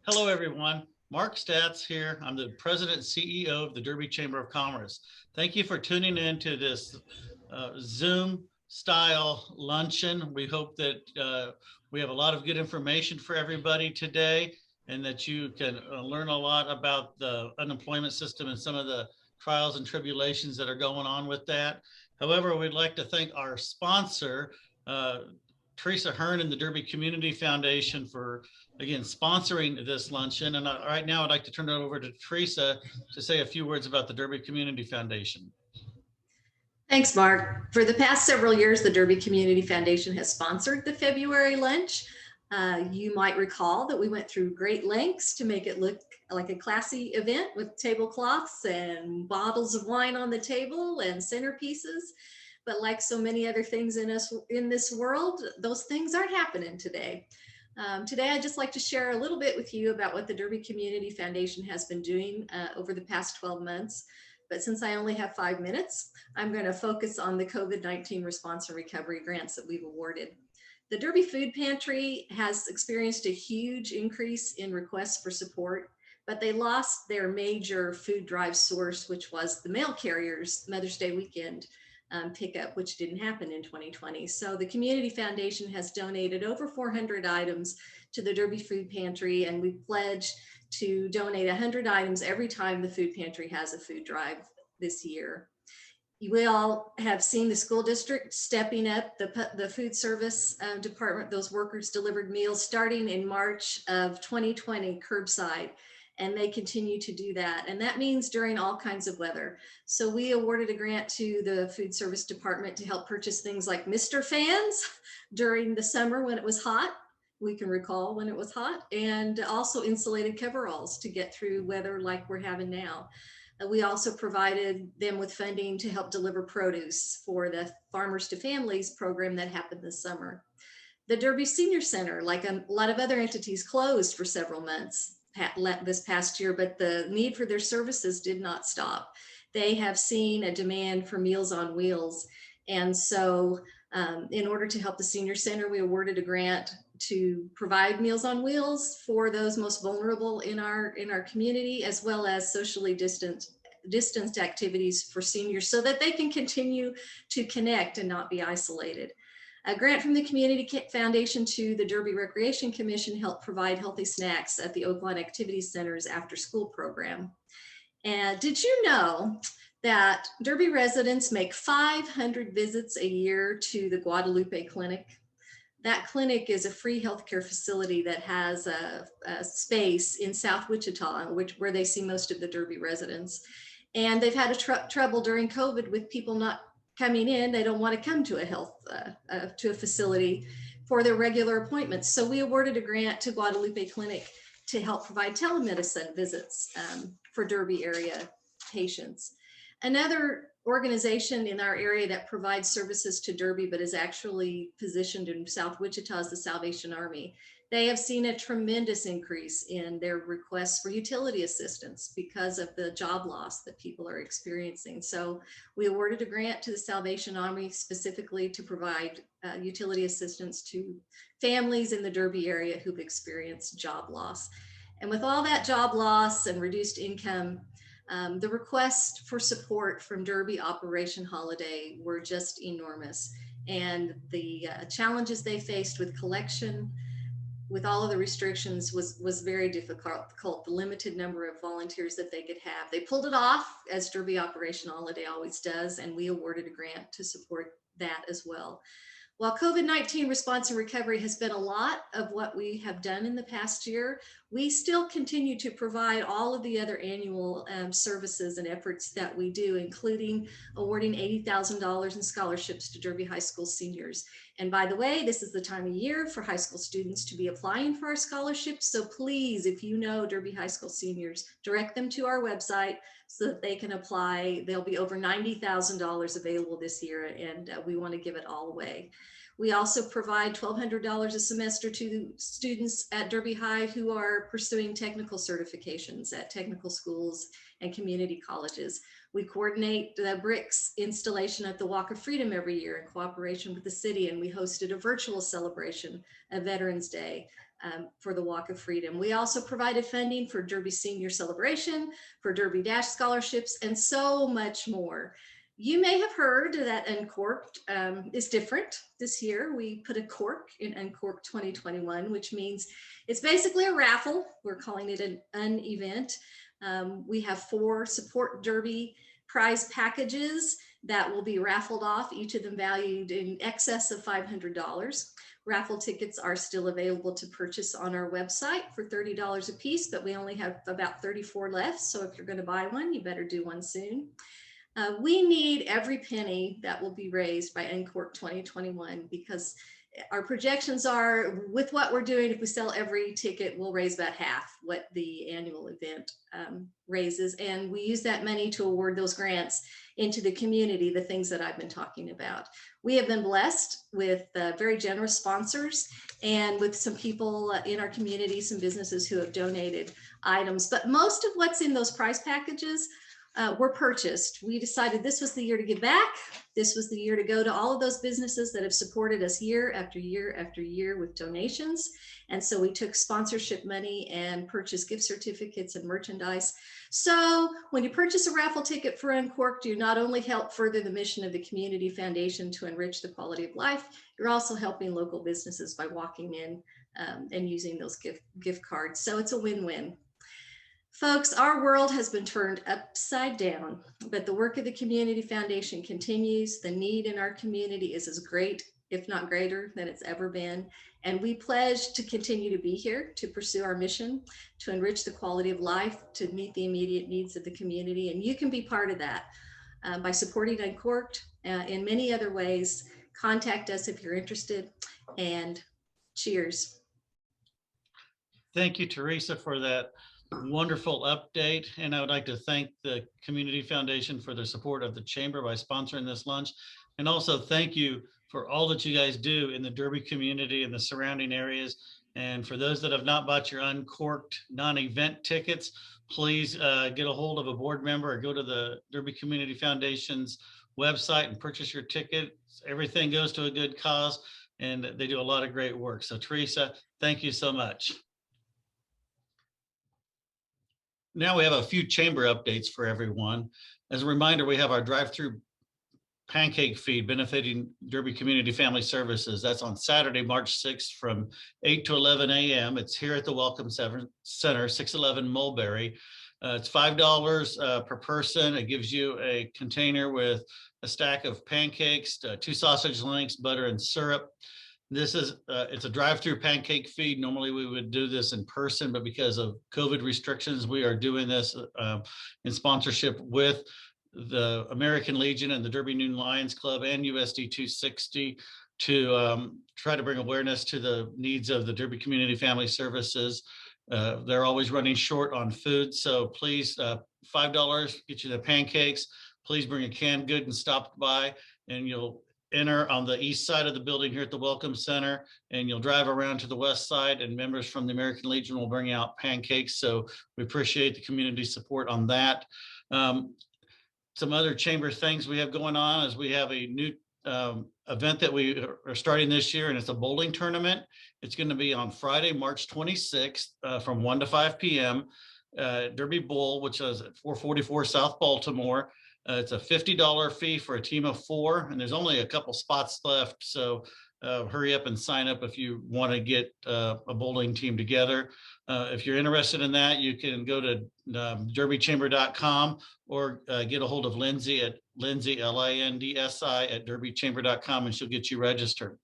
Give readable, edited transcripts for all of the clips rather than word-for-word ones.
Hello, everyone. Mark Statz here. I'm the President and CEO of the Derby Chamber of Commerce. Thank you for tuning in to this Zoom style luncheon. We hope that we have a lot of good information for everybody today and that you can learn a lot about the unemployment system and some of the trials and tribulations that are going on with that. However, we'd like to thank our sponsor, uh, Teresa Hearn and the Derby Community Foundation for, again, sponsoring this luncheon. And right now I'd like to turn it over to Teresa to say a few words about the Derby Community Foundation. Thanks, Mark. For the past several years, the Derby Community Foundation has sponsored the February lunch. You might recall that we went through great lengths to make it look like a classy event with tablecloths and bottles of wine on the table and centerpieces. But like so many other things in this world, those things aren't happening today. Today, I'd just like to share a little bit with you about what the Derby Community Foundation has been doing over the past 12 months. But since I only have 5 minutes, I'm going to focus on the COVID-19 response and recovery grants that we've awarded. The Derby Food Pantry has experienced a huge increase in requests for support, but they lost their major food drive source, which was the mail carriers Mother's Day weekend pickup, which didn't happen in 2020. So the Community Foundation has donated over 400 items to the Derby Food Pantry, and we pledge to donate 100 items every time the food pantry has a food drive this year. We all have seen the school district stepping up the food service department. Those workers delivered meals starting in March of 2020 curbside, and they continue to do that. And that means during all kinds of weather. So we awarded a grant to the food service department to help purchase things like Mr. Fans during the summer when it was hot. We can recall when it was hot, and also insulated coveralls to get through weather like we're having now. We also provided them with funding to help deliver produce for the Farmers to Families program that happened this summer. The Derby Senior Center, like a lot of other entities, closed for several months this past year, but the need for their services did not stop. They have seen a demand for Meals on Wheels. And so in order to help the Senior Center, we awarded a grant to provide Meals on Wheels for those most vulnerable in our community, as well as socially distanced activities for seniors so that they can continue to connect and not be isolated. A grant from the Community Foundation to the Derby Recreation Commission helped provide healthy snacks at the Oaklawn Activity Center's after school program. And did you know that Derby residents make 500 visits a year to the Guadalupe Clinic? That clinic is a free healthcare facility that has a space in South Wichita, where they see most of the Derby residents. And they've had trouble during COVID with people not coming in. They don't want to come to a facility for their regular appointments. So we awarded a grant to Guadalupe Clinic to help provide telemedicine visits for Derby area patients. Another organization in our area that provides services to Derby but is actually positioned in South Wichita is the Salvation Army. They have seen a tremendous increase in their requests for utility assistance because of the job loss that people are experiencing. So we awarded a grant to the Salvation Army specifically to provide utility assistance to families in the Derby area who've experienced job loss. And with all that job loss and reduced income, the requests for support from Derby Operation Holiday were just enormous. And the challenges they faced with collection, with all of the restrictions, was very difficult. The limited number of volunteers that they could have. They pulled it off, as Derby Operation Holiday always does, and we awarded a grant to support that as well. While COVID-19 response and recovery has been a lot of what we have done in the past year, we still continue to provide all of the other annual services and efforts that we do, including awarding $80,000 in scholarships to Derby High School seniors. And by the way, this is the time of year for high school students to be applying for our scholarships. So please, if you know Derby High School seniors, direct them to our website so that they can apply. There'll be over $90,000 available this year, and we want to give it all away. We also provide $1,200 a semester to students at Derby High who are pursuing technical certifications at technical schools and community colleges. We coordinate the bricks installation at the Walk of Freedom every year in cooperation with the city, and we hosted a virtual celebration of Veterans Day for the Walk of Freedom. We also provided funding for Derby Senior Celebration, for Derby Dash scholarships, and so much more. You may have heard that Uncorked is different this year. We put a cork in Uncorked 2021, which means it's basically a raffle. We're calling it an event. We have 4 Support Derby prize packages that will be raffled off, each of them valued in excess of $500. Raffle tickets are still available to purchase on our website for $30 a piece, but we only have about 34 left. So if you're going to buy one, you better do one soon. We need every penny that will be raised by Uncorked 2021, because our projections are, with what we're doing, if we sell every ticket, we'll raise about half what the annual event raises. And we use that money to award those grants into the community, the things that I've been talking about. We have been blessed with very generous sponsors and with some people in our community, some businesses who have donated items. But most of what's in those prize packages were purchased. We decided this was the year to give back. This was the year to go to all of those businesses that have supported us year after year after year with donations. And so we took sponsorship money and purchased gift certificates and merchandise. So when you purchase a raffle ticket for Uncorked, you not only help further the mission of the Community Foundation to enrich the quality of life, you're also helping local businesses by walking in and using those gift cards. So it's a win-win. Folks, our world has been turned upside down, but the work of the Community Foundation continues. The need in our community is as great, if not greater, than it's ever been. And we pledge to continue to be here to pursue our mission, to enrich the quality of life, to meet the immediate needs of the community. And you can be part of that by supporting Uncorked in many other ways. Contact us if you're interested, and cheers. Thank you, Teresa, for that wonderful update. And I would like to thank the Community Foundation for their support of the Chamber by sponsoring this lunch. And also thank you for all that you guys do in the Derby community and the surrounding areas. And for those that have not bought your Uncorked non-event tickets, please get a hold of a board member or go to the Derby Community Foundation's website and purchase your ticket. Everything goes to a good cause, and they do a lot of great work. So Teresa, thank you so much. Now we have a few chamber updates for everyone. As a reminder, we have our drive-through pancake feed benefiting Derby Community Family Services. That's on Saturday, March 6th from 8 to 11 a.m. It's here at the Welcome Center, 611 Mulberry. It's $5 per person. It gives you a container with a stack of pancakes, 2 sausage links, butter, and syrup. This is, it's a drive-through pancake feed. Normally we would do this in person, but because of COVID restrictions, we are doing this in sponsorship with the American Legion and the Derby Noon Lions Club and USD 260 to try to bring awareness to the needs of the Derby Community Family Services. They're always running short on food. So please, $5 get you the pancakes. Please bring a canned good and stop by, and you'll enter on the east side of the building here at the Welcome Center, and you'll drive around to the west side, and members from the American Legion will bring out pancakes. So we appreciate the community support on that. Some other chamber things we have going on is we have a new event that we are starting this year, and it's a bowling tournament. It's going to be on Friday, March 26th from 1 to 5 p.m. Derby Bowl, which is at 444 South Baltimore. It's a $50 fee for a team of 4, and there's only a couple spots left. So hurry up and sign up if you want to get a bowling team together. If you're interested in that, you can go to derbychamber.com or get a hold of Lindsay at Lindsay, L-I-N-D-S-I at derbychamber.com, and she'll get you registered.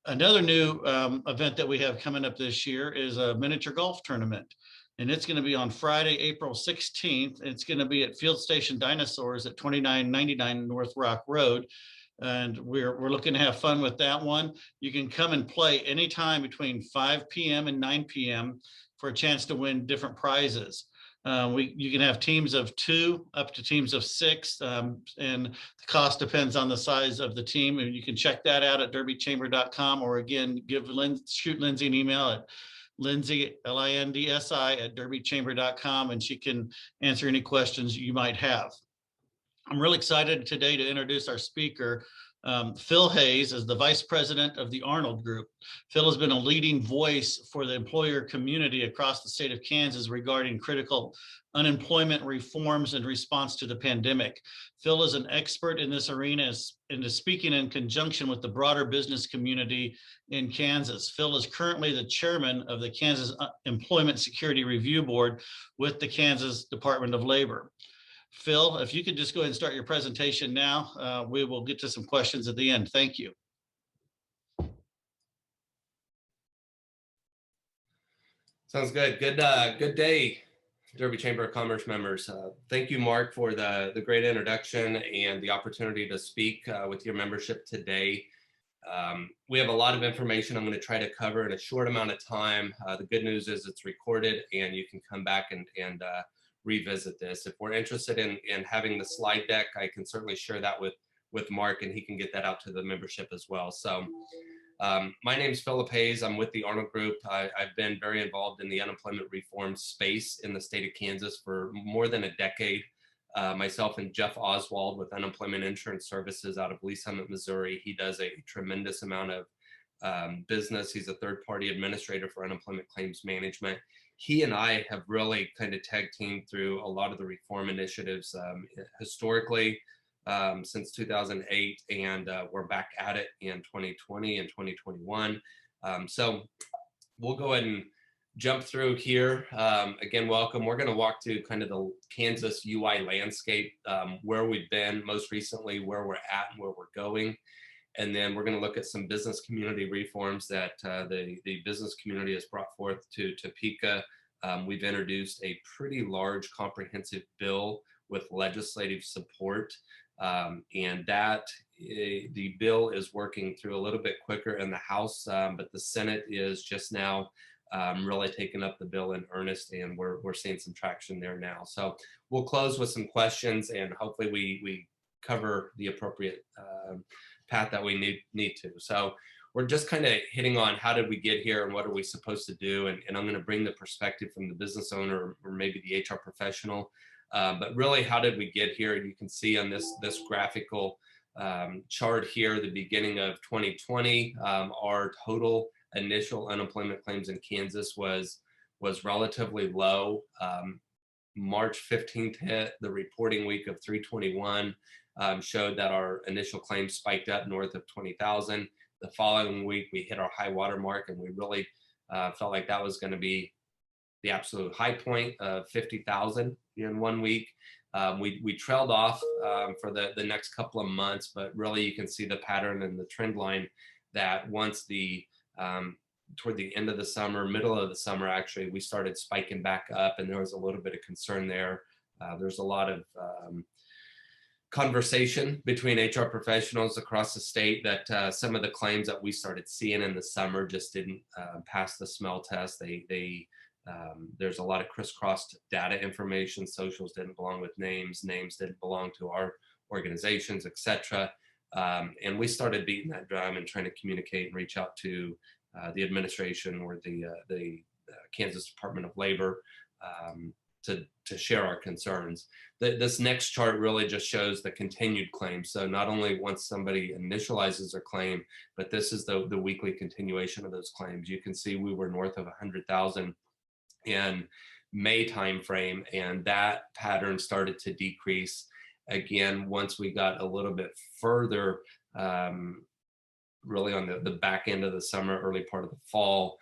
Another new event that we have coming up this year is a miniature golf tournament. And it's going to be on Friday, April 16th. It's going to be at Field Station Dinosaurs at 2999 North Rock Road. And we're looking to have fun with that one. You can come and play anytime between 5 p.m. and 9 p.m. for a chance to win different prizes. You can have teams of 2 up to teams of 6, and the cost depends on the size of the team. And you can check that out at derbychamber.com, or again, shoot Lindsay an email at Lindsay, L-I-N-D-S-I at derbychamber.com, and she can answer any questions you might have. I'm really excited today to introduce our speaker. Phil Hayes is the Vice President of the Arnold Group. Phil has been a leading voice for the employer community across the state of Kansas regarding critical unemployment reforms in response to the pandemic. Phil is an expert in this arena and is speaking in conjunction with the broader business community in Kansas. Phil is currently the chairman of the Kansas Employment Security Review Board with the Kansas Department of Labor. Phil, if you could just go ahead and start your presentation now, we will get to some questions at the end. Thank you. Sounds good. Good day, Derby Chamber of Commerce members. Thank you, Mark, for the great introduction and the opportunity to speak with your membership today. We have a lot of information I'm going to try to cover in a short amount of time. The good news is it's recorded and you can come back and revisit this. If we're interested in having the slide deck, I can certainly share that with Mark and he can get that out to the membership as well. So my name is Philip Hayes. I'm with the Arnold Group. I've been very involved in the unemployment reform space in the state of Kansas for more than a decade. Myself and Jeff Oswald with Unemployment Insurance Services out of Lee Summit, Missouri. He does a tremendous amount of business. He's a third-party administrator for unemployment claims management. He and I have really kind of tag teamed through a lot of the reform initiatives historically since 2008, and we're back at it in 2020 and 2021. So we'll go ahead and jump through here. Again, welcome. We're going to walk through kind of the Kansas UI landscape, where we've been most recently, where we're at and where we're going. And then we're going to look at some business community reforms that the business community has brought forth to Topeka. We've introduced a pretty large comprehensive bill with legislative support. And that the bill is working through a little bit quicker in the House, but the Senate is just now really taking up the bill in earnest, and we're seeing some traction there now. So we'll close with some questions, and hopefully we cover the appropriate path that we need to. So we're just kind of hitting on how did we get here and what are we supposed to do, and I'm going to bring the perspective from the business owner or maybe the HR professional, but really how did we get here? You can see on this graphical chart here, the beginning of 2020, our total initial unemployment claims in Kansas was relatively low. March 15th hit, the reporting week of 321 showed that our initial claims spiked up north of 20,000. The following week, we hit our high water mark, and we really felt like that was going to be the absolute high point of 50,000 in 1 week. We trailed off for the next couple of months, but really you can see the pattern and the trend line that once toward the end of the summer, middle of the summer, actually, we started spiking back up, and there was a little bit of concern there. There's a lot of conversation between HR professionals across the state that some of the claims that we started seeing in the summer just didn't pass the smell test. There's a lot of crisscrossed data information. Socials didn't belong with names didn't belong to our organizations, etc. And we started beating that drum and trying to communicate and reach out to the administration or the Kansas Department of Labor to share our concerns. This next chart really just shows the continued claims. So not only once somebody initializes their claim, but this is the weekly continuation of those claims. You can see we were north of 100,000 in May timeframe, and that pattern started to decrease again once we got a little bit further, really on the back end of the summer, early part of the fall.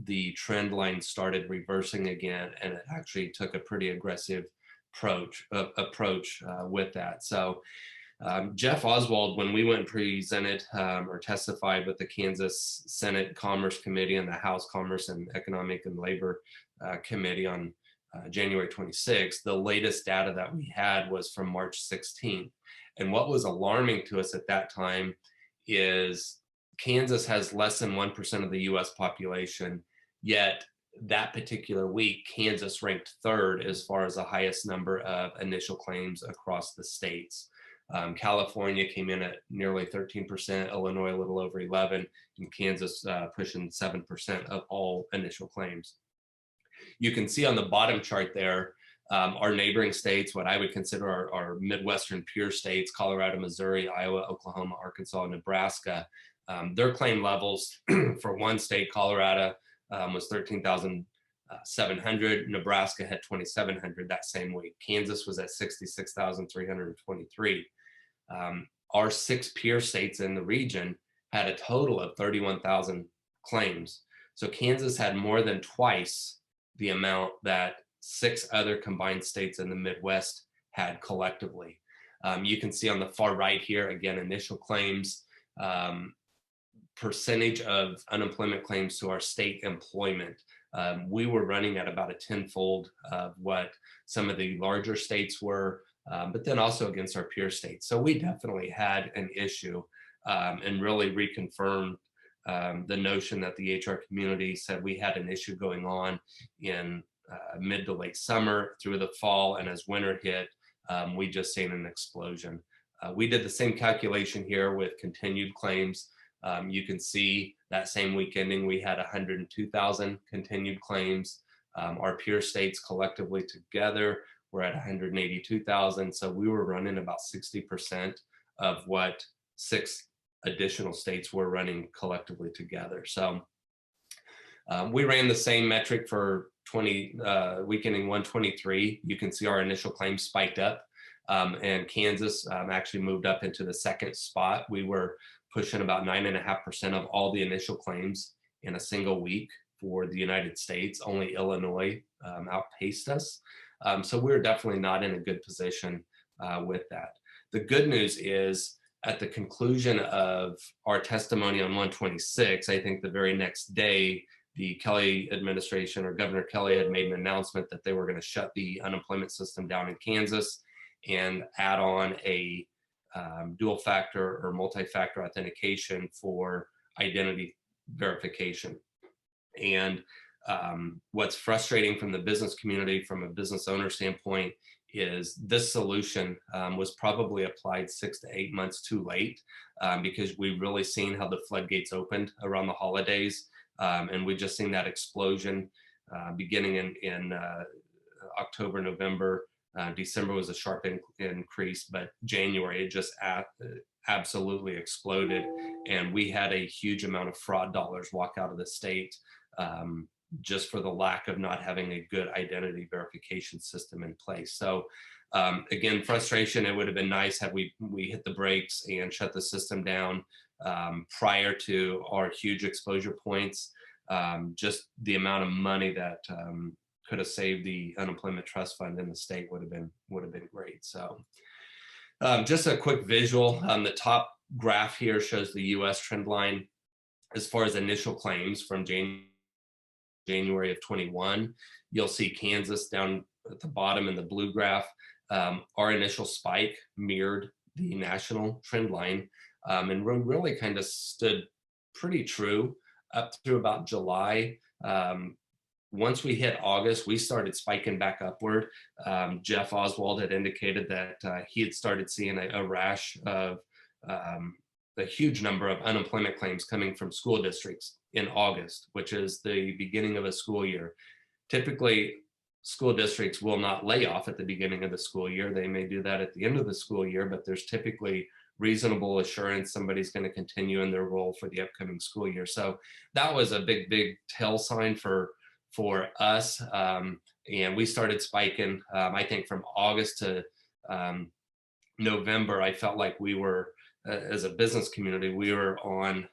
The trend line started reversing again, and it actually took a pretty aggressive approach with that. So Jeff Oswald, when we went and presented or testified with the Kansas Senate Commerce Committee and the House Commerce and Economic and Labor Committee on January 26th, the latest data that we had was from March 16th. And what was alarming to us at that time is Kansas has less than 1% of the US population, yet that particular week, Kansas ranked third as far as the highest number of initial claims across the states. California came in at nearly 13%, Illinois a little over 11%, and Kansas pushing 7% of all initial claims. You can see on the bottom chart there, Our neighboring states, what I would consider our Midwestern peer states, Colorado, Missouri, Iowa, Oklahoma, Arkansas, and Nebraska, their claim levels for one state, Colorado, was 13,700. Nebraska had 2,700 that same week. Kansas was at 66,323. Our 6 peer states in the region had a total of 31,000 claims. So Kansas had more than twice the amount that 6 other combined states in the Midwest had collectively. You can see on the far right here, again, initial claims, percentage of unemployment claims to our state employment. We were running at about a tenfold of what some of the larger states were, but then also against our peer states. So we definitely had an issue, and really reconfirmed the notion that the HR community said we had an issue going on in mid to late summer through the fall, and as winter hit, we just seen an explosion. We did the same calculation here with continued claims. You can see that same week ending, we had 102,000 continued claims. Our peer states collectively together were at 182,000. So we were running about 60% of what 6 additional states were running collectively together. So we ran the same metric for week ending 123. You can see our initial claims spiked up, and Kansas actually moved up into the 2nd spot. We were pushing about 9.5% of all the initial claims in a single week for the United States. Only Illinois outpaced us. So we're definitely not in a good position with that. The good news is at the conclusion of our testimony on 126, I think the very next day, the Kelly administration, or Governor Kelly, had made an announcement that they were going to shut the unemployment system down in Kansas and add on a dual factor or multi-factor authentication for identity verification. And what's frustrating from the business community, from a business owner standpoint, is this solution was probably applied 6 to 8 months too late, because we've really seen how the floodgates opened around the holidays. And we just seen that explosion beginning in October, November. December was a sharp increase, but January, it just absolutely exploded. And we had a huge amount of fraud dollars walk out of the state, just for the lack of not having a good identity verification system in place. So again, frustration. It would have been nice had we hit the brakes and shut the system down prior to our huge exposure points. Just the amount of money that could have saved the unemployment trust fund in the state would have been great. So just a quick visual. The top graph here shows the US trend line as far as initial claims from January of 21. You'll see Kansas down at the bottom in the blue graph. Our initial spike mirrored the national trend line, and really kind of stood pretty true up through about July. Once we hit August, we started spiking back upward. Jeff Oswald had indicated that he had started seeing a rash of a huge number of unemployment claims coming from school districts in August, which is the beginning of a school year. Typically, school districts will not lay off at the beginning of the school year. They may do that at the end of the school year, but there's typically reasonable assurance somebody's going to continue in their role for the upcoming school year. So that was a big tell sign for us. And we started spiking, I think from August to November. I felt like we were, as a business community, we were on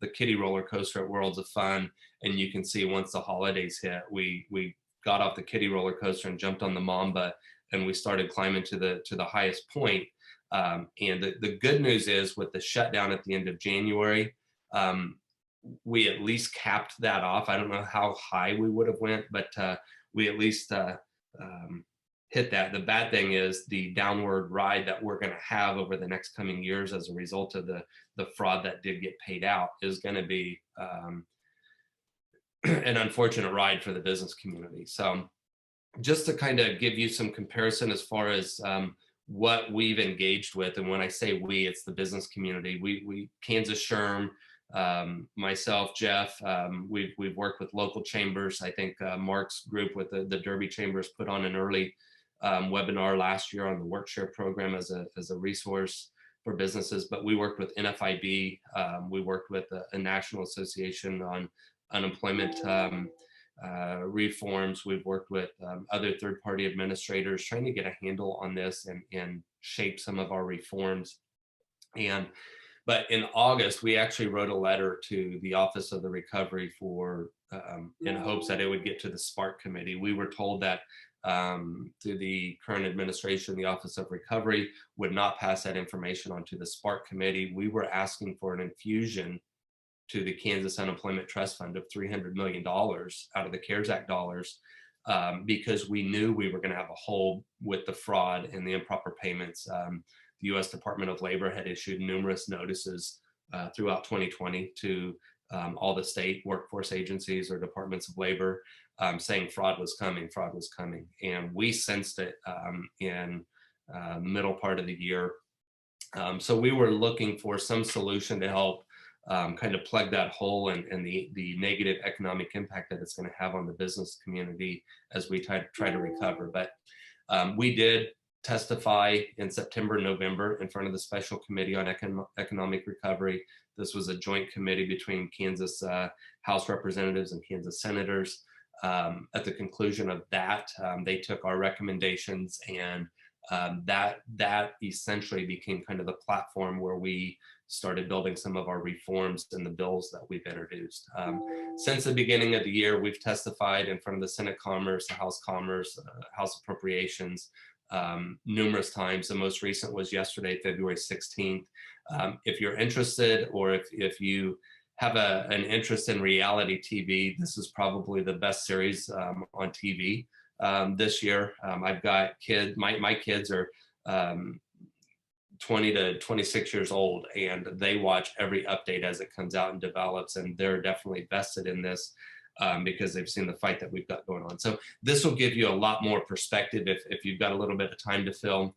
the kiddie roller coaster at Worlds of Fun. And you can see once the holidays hit, we got off the kiddie roller coaster and jumped on the Mamba, and we started climbing to the highest point. And the good news is, with the shutdown at the end of January, we at least capped that off. I don't know how high we would have went, but we at least hit that. The bad thing is the downward ride that we're going to have over the next coming years as a result of the fraud that did get paid out is going to be an unfortunate ride for the business community. So just to kind of give you some comparison as far as what we've engaged with, and when I say we, it's the business community. We Kansas SHRM, Myself, Jeff, we've worked with local chambers. I think Mark's group with the Derby Chambers put on an early webinar last year on the WorkShare program as a resource for businesses, but we worked with NFIB. We worked with a national association on unemployment reforms. We've worked with other third-party administrators trying to get a handle on this and shape some of our reforms. But in August, we actually wrote a letter to the Office of the Recovery for in hopes that it would get to the Spark Committee. We were told that through the current administration, the Office of Recovery would not pass that information on to the Spark Committee. We were asking for an infusion to the Kansas Unemployment Trust Fund of $300 million out of the CARES Act dollars because we knew we were going to have a hole with the fraud and the improper payments. The U.S. Department of Labor had issued numerous notices throughout 2020 to all the state workforce agencies or departments of labor saying fraud was coming. And we sensed it in the middle part of the year. So we were looking for some solution to help kind of plug that hole and the negative economic impact that it's going to have on the business community as we try to recover. But we did testify in September, November in front of the Special Committee on Economic Recovery. This was a joint committee between Kansas House Representatives and Kansas Senators. At the conclusion of that, they took our recommendations and that essentially became kind of the platform where we started building some of our reforms and the bills that we've introduced. Since the beginning of the year, we've testified in front of the Senate Commerce, the House Commerce, House Appropriations, numerous times. The most recent was yesterday, February 16th. If you're interested, or if you have an interest in reality TV, this is probably the best series on TV this year. I've got kids, my kids are 20 to 26 years old, and they watch every update as it comes out and develops, and they're definitely vested in this. Because they've seen the fight that we've got going on. So this will give you a lot more perspective if you've got a little bit of time to fill.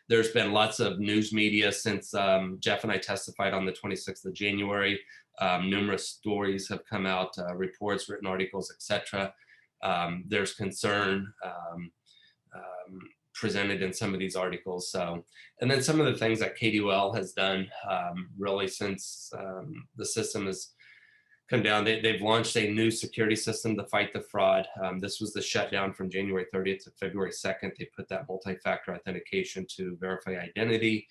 There's been lots of news media since Jeff and I testified on the 26th of January. Numerous stories have come out, reports, written articles, etc. There's concern presented in some of these articles. So, and then some of the things that KDOL has done really since the system has come down. They've launched a new security system to fight the fraud. This was the shutdown from January 30th to February 2nd. They put that multi-factor authentication to verify identity.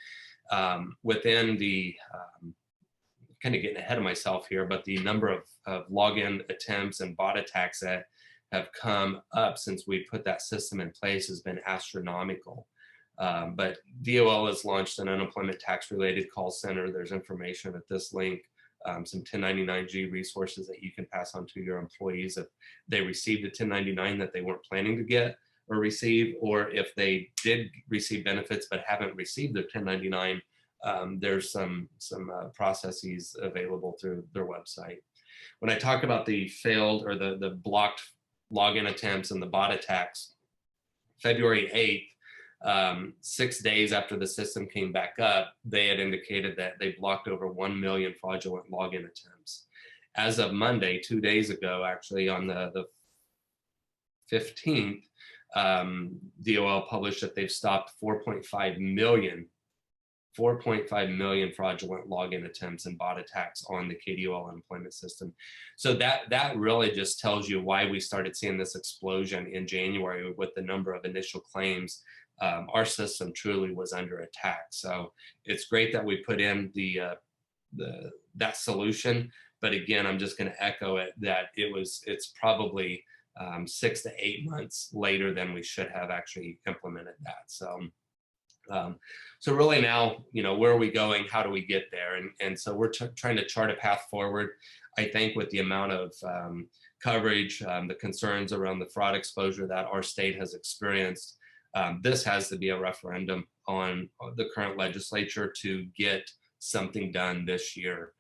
Within the, kind of getting ahead of myself here, but the number of login attempts and bot attacks that have come up since we put that system in place has been astronomical. But DOL has launched an unemployment tax related call center. There's information at this link. Some 1099-G resources that you can pass on to your employees if they received a 1099 that they weren't planning to get or receive, or if they did receive benefits but haven't received their 1099, there's some processes available through their website. When I talk about the failed or the blocked login attempts and the bot attacks, February 8th, 6 days after the system came back up, they had indicated that they blocked over 1 million fraudulent login attempts. As of Monday, 2 days ago, actually on the 15th, DOL published that they've stopped 4.5 million fraudulent login attempts and bot attacks on the KDOL unemployment system. So that really just tells you why we started seeing this explosion in January with the number of initial claims. Our system truly was under attack. So it's great that we put in that solution. But again, I'm just going to echo it that it's probably 6 to 8 months later than we should have actually implemented that. So really now, where are we going? How do we get there? And so we're trying to chart a path forward. I think with the amount of coverage, the concerns around the fraud exposure that our state has experienced, this has to be a referendum on the current legislature to get something done this year.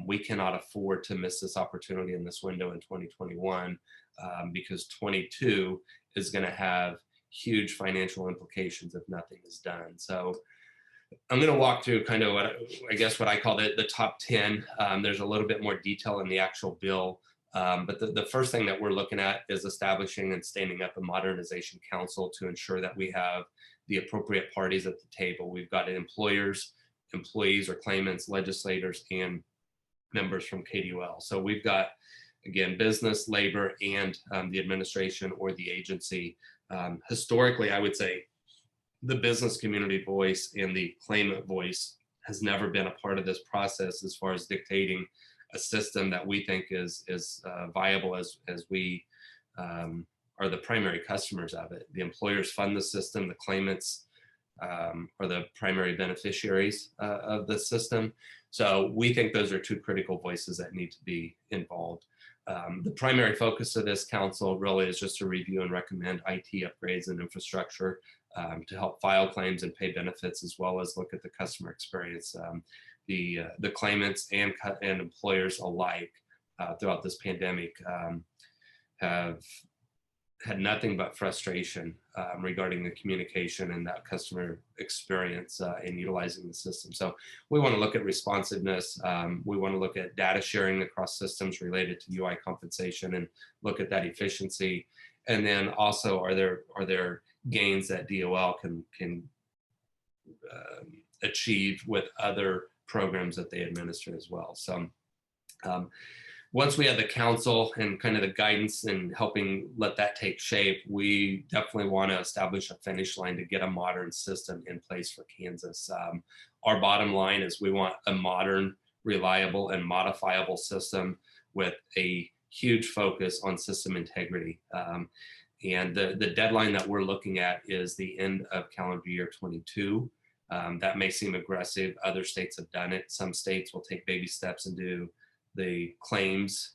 We cannot afford to miss this opportunity in this window in 2021 because 22 is going to have huge financial implications if nothing is done. So I'm going to walk through kind of what I guess what I call the top 10. There's a little bit more detail in the actual bill. But the first thing that we're looking at is establishing and standing up a modernization council to ensure that we have the appropriate parties at the table. We've got employers, employees or claimants, legislators, and members from KDUL. So we've got, again, business, labor, and the administration or the agency. Historically, I would say the business community voice and the claimant voice has never been a part of this process as far as dictating a system that we think is viable as we are the primary customers of it. The employers fund the system, the claimants are the primary beneficiaries of the system. So we think those are two critical voices that need to be involved. The primary focus of this council really is just to review and recommend IT upgrades and infrastructure to help file claims and pay benefits, as well as look at the customer experience. The claimants and employers alike throughout this pandemic have had nothing but frustration regarding the communication and that customer experience in utilizing the system. So we want to look at responsiveness. We want to look at data sharing across systems related to UI compensation and look at that efficiency. And then also, are there gains that DOL can achieve with other programs that they administer as well. So once we have the council and kind of the guidance and helping let that take shape, we definitely want to establish a finish line to get a modern system in place for Kansas. Our bottom line is we want a modern, reliable, and modifiable system with a huge focus on system integrity. And the deadline that we're looking at is the end of calendar year 22. That may seem aggressive. Other states have done it. Some states will take baby steps and do the claims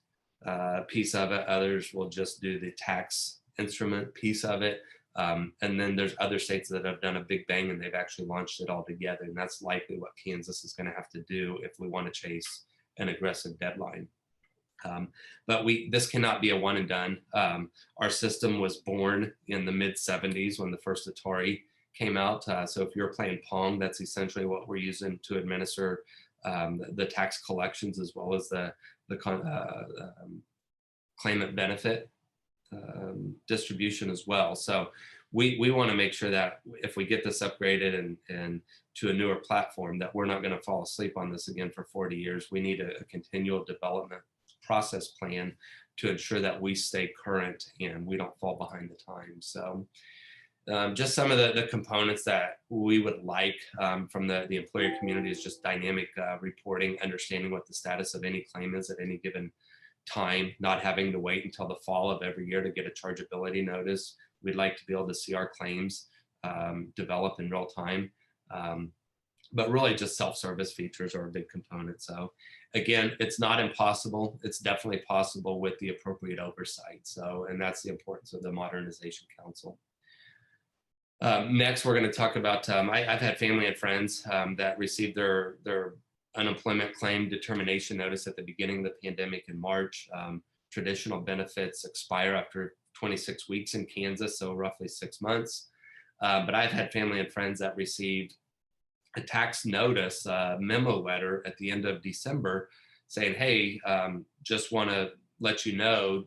piece of it. Others will just do the tax instrument piece of it. And then there's other states that have done a big bang and they've actually launched it all together. And that's likely what Kansas is going to have to do if we want to chase an aggressive deadline. But this cannot be a one and done. Our system was born in the mid 70s when the first Atari came out. So if you're playing Pong, that's essentially what we're using to administer the tax collections as well as the claimant benefit distribution as well. So we want to make sure that if we get this upgraded and to a newer platform, that we're not going to fall asleep on this again for 40 years. We need a continual development process plan to ensure that we stay current and we don't fall behind the times. So just some of the components that we would like from the employer community is just dynamic reporting, understanding what the status of any claim is at any given time, not having to wait until the fall of every year to get a chargeability notice. We'd like to be able to see our claims develop in real time. But really just self-service features are a big component. So again, it's not impossible. It's definitely possible with the appropriate oversight. So, and that's the importance of the Modernization Council. Next, we're going to talk about, I've had family and friends that received their unemployment claim determination notice at the beginning of the pandemic in March. Traditional benefits expire after 26 weeks in Kansas, so roughly 6 months. But I've had family and friends that received a tax notice memo letter at the end of December saying, hey, just want to let you know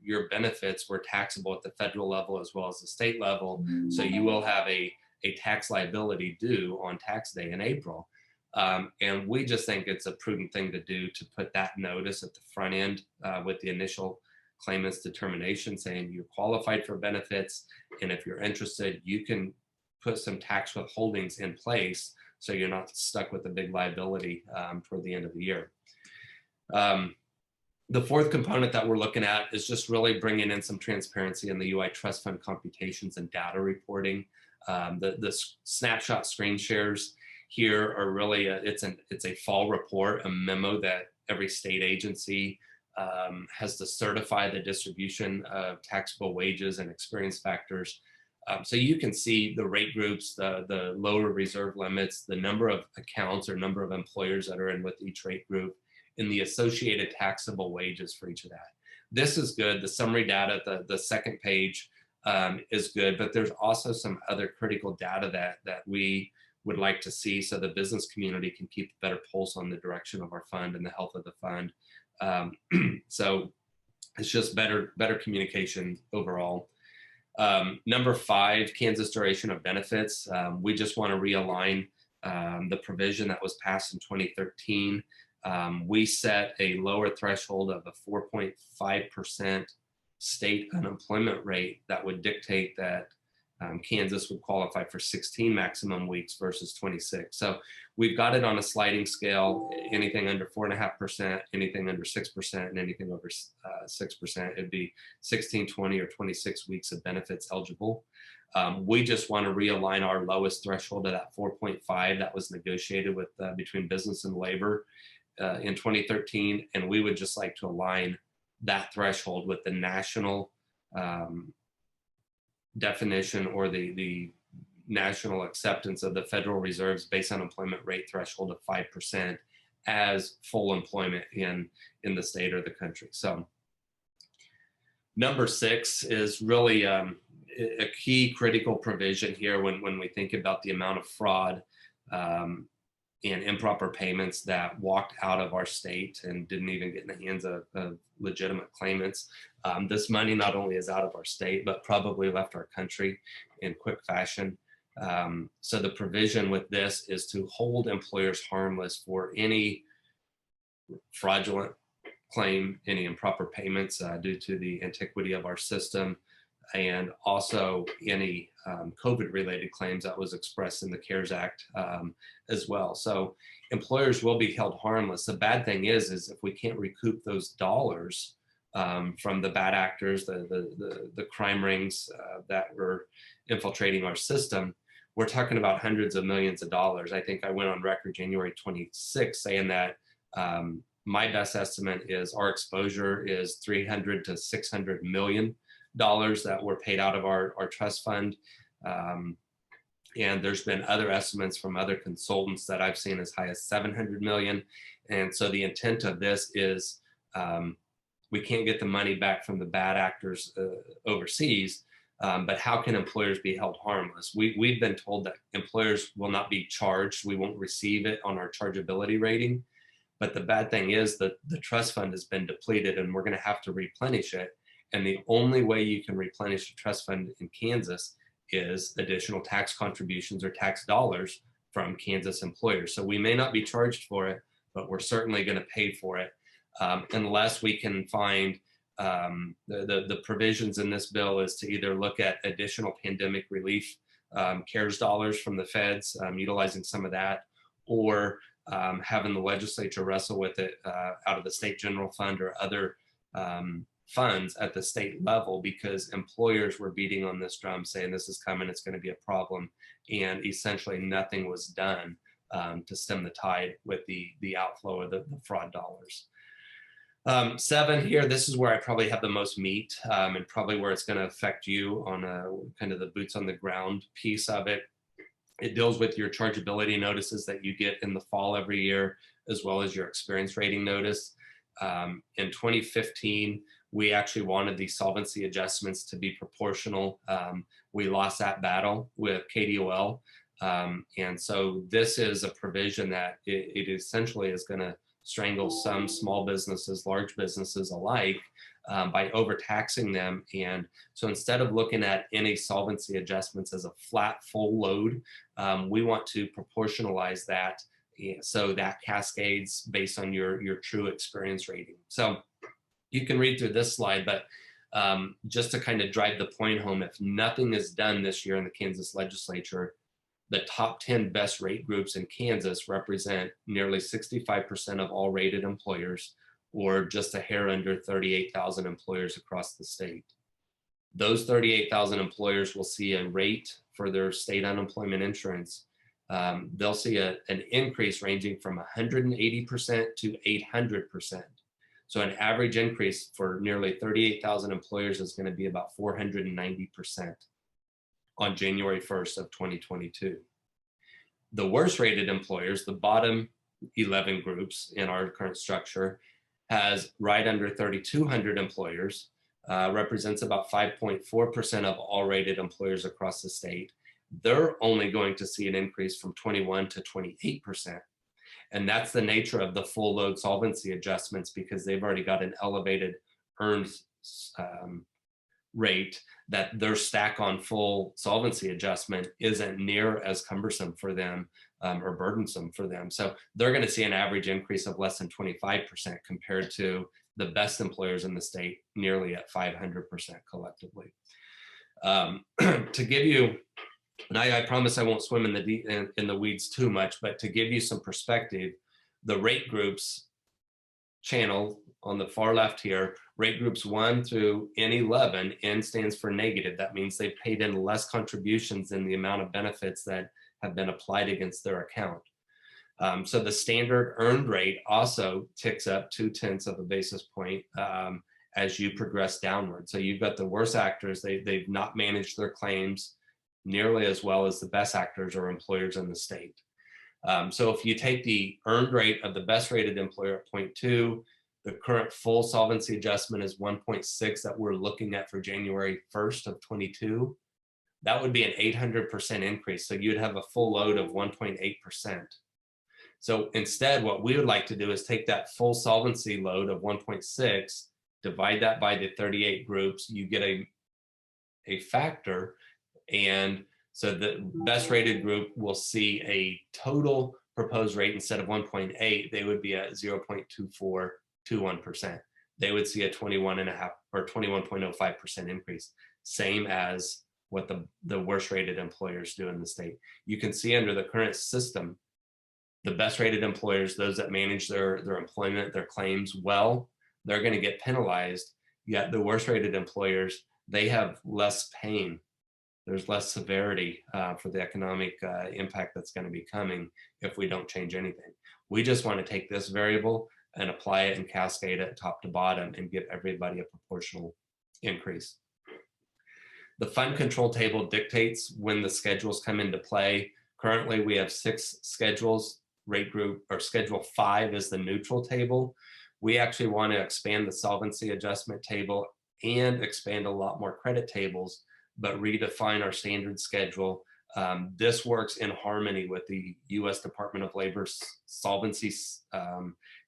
your benefits were taxable at the federal level as well as the state level. So you will have a tax liability due on tax day in April. And we just think it's a prudent thing to do to put that notice at the front end with the initial claimant's determination saying you're qualified for benefits. And if you're interested, you can put some tax withholdings in place so you're not stuck with a big liability toward the end of the year. The fourth component that we're looking at is just really bringing in some transparency in the UI trust fund computations and data reporting. The snapshot screen shares here are really, it's a fall report, a memo that every state agency has to certify the distribution of taxable wages and experience factors. So you can see the rate groups, the lower reserve limits, the number of accounts or number of employers that are in with each rate group, and the associated taxable wages for each of that. This is good. The summary data, the second page is good, but there's also some other critical data that we would like to see so the business community can keep a better pulse on the direction of our fund and the health of the fund. So it's just better communication overall. Number 5, Kansas duration of benefits. We just want to realign the provision that was passed in 2013. We set a lower threshold of a 4.5% state unemployment rate that would dictate that Kansas would qualify for 16 maximum weeks versus 26. So we've got it on a sliding scale, anything under 4.5%, anything under 6%, and anything over 6%. It'd be 16, 20, or 26 weeks of benefits eligible. We just want to realign our lowest threshold to that 4.5 that was negotiated with between business and labor in 2013. And we would just like to align that threshold with the national definition or the national acceptance of the Federal Reserve's base unemployment rate threshold of 5% as full employment in the state or the country. So number 6 is really a key critical provision here when we think about the amount of fraud and improper payments that walked out of our state and didn't even get in the hands of legitimate claimants. This money not only is out of our state, but probably left our country in quick fashion. So the provision with this is to hold employers harmless for any fraudulent claim, any improper payments due to the antiquity of our system, and also any COVID-related claims that was expressed in the CARES Act as well. So employers will be held harmless. The bad thing is if we can't recoup those dollars from the bad actors, the crime rings that were infiltrating our system, we're talking about hundreds of millions of dollars. I think I went on record January 26 saying that my best estimate is our exposure is $300 to $600 million that were paid out of our trust fund. And there's been other estimates from other consultants that I've seen as high as 700 million. And so the intent of this is we can't get the money back from the bad actors overseas, but how can employers be held harmless? We've been told that employers will not be charged. We won't receive it on our chargeability rating. But the bad thing is that the trust fund has been depleted and we're going to have to replenish it. And the only way you can replenish the trust fund in Kansas is additional tax contributions or tax dollars from Kansas employers. So we may not be charged for it, but we're certainly going to pay for it unless we can find the provisions in this bill is to either look at additional pandemic relief CARES dollars from the feds, utilizing some of that, or having the legislature wrestle with it out of the state general fund or other funds at the state level, because employers were beating on this drum saying this is coming, it's going to be a problem, and essentially nothing was done to stem the tide with the outflow of the fraud dollars. 7 here, this is where I probably have the most meat and probably where it's going to affect you on kind of the boots on the ground piece of it. It deals with your chargeability notices that you get in the fall every year, as well as your experience rating notice. In 2015, we actually wanted the solvency adjustments to be proportional. We lost that battle with KDOL. And so this is a provision that it essentially is going to strangle some small businesses, large businesses alike, by overtaxing them. And so instead of looking at any solvency adjustments as a flat full load, we want to proportionalize that so that cascades based on your true experience rating. So you can read through this slide, but just to kind of drive the point home, if nothing is done this year in the Kansas legislature, the top 10 best rate groups in Kansas represent nearly 65% of all rated employers, or just a hair under 38,000 employers across the state. Those 38,000 employers will see a rate for their state unemployment insurance. They'll see an increase ranging from 180% to 800%. So an average increase for nearly 38,000 employers is going to be about 490% on January 1st of 2022. The worst rated employers, the bottom 11 groups in our current structure, has right under 3,200 employers, represents about 5.4% of all rated employers across the state. they're only going to see an increase from 21 to 28%. And that's the nature of the full load solvency adjustments, because they've already got an elevated earned rate, that their stack on full solvency adjustment isn't near as cumbersome for them or burdensome for them. So they're going to see an average increase of less than 25% compared to the best employers in the state, nearly at 500% collectively. To give you, and I promise I won't swim in the weeds too much, but to give you some perspective, the rate groups channel on the far left here, rate groups 1 through N11, N stands for negative. That means they've paid in less contributions than the amount of benefits that have been applied against their account. So the standard earned rate also ticks up 0.2 of a basis point as you progress downward. So you've got the worst actors, they've not managed their claims nearly as well as the best actors or employers in the state. So if you take the earned rate of the best rated employer at 0.2, the current full solvency adjustment is 1.6 that we're looking at for January 1st of 22. That would be an 800% increase. So you'd have a full load of 1.8%. So instead, what we would like to do is take that full solvency load of 1.6, divide that by the 38 groups, you get a factor. And so the best rated group will see a total proposed rate instead of 1.8, they would be at 0.2421%. They would see a 21.5 or 21.05% increase, same as what the worst rated employers do in the state. You can see under the current system, the best rated employers, those that manage their employment, their claims well, they're going to get penalized. Yet the worst rated employers, they have less pain. There's less severity for the economic impact that's going to be coming if we don't change anything. We just want to take this variable and apply it and cascade it top to bottom and give everybody a proportional increase. The fund control table dictates when the schedules come into play. Currently, we have 6 schedules. Rate group or schedule 5 is the neutral table. We actually want to expand the solvency adjustment table and expand a lot more credit tables, but redefine our standard schedule. This works in harmony with the U.S. Department of Labor's solvency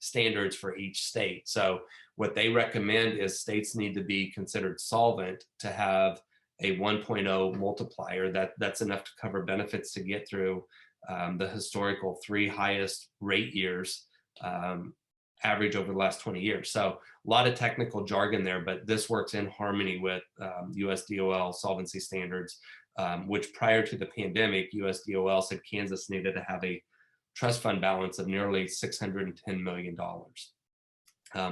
standards for each state. So what they recommend is states need to be considered solvent to have a 1.0 multiplier. That's enough to cover benefits to get through the historical 3 highest rate years average over the last 20 years. So a lot of technical jargon there, but this works in harmony with US DOL solvency standards, which prior to the pandemic, US DOL said Kansas needed to have a trust fund balance of nearly $610 million.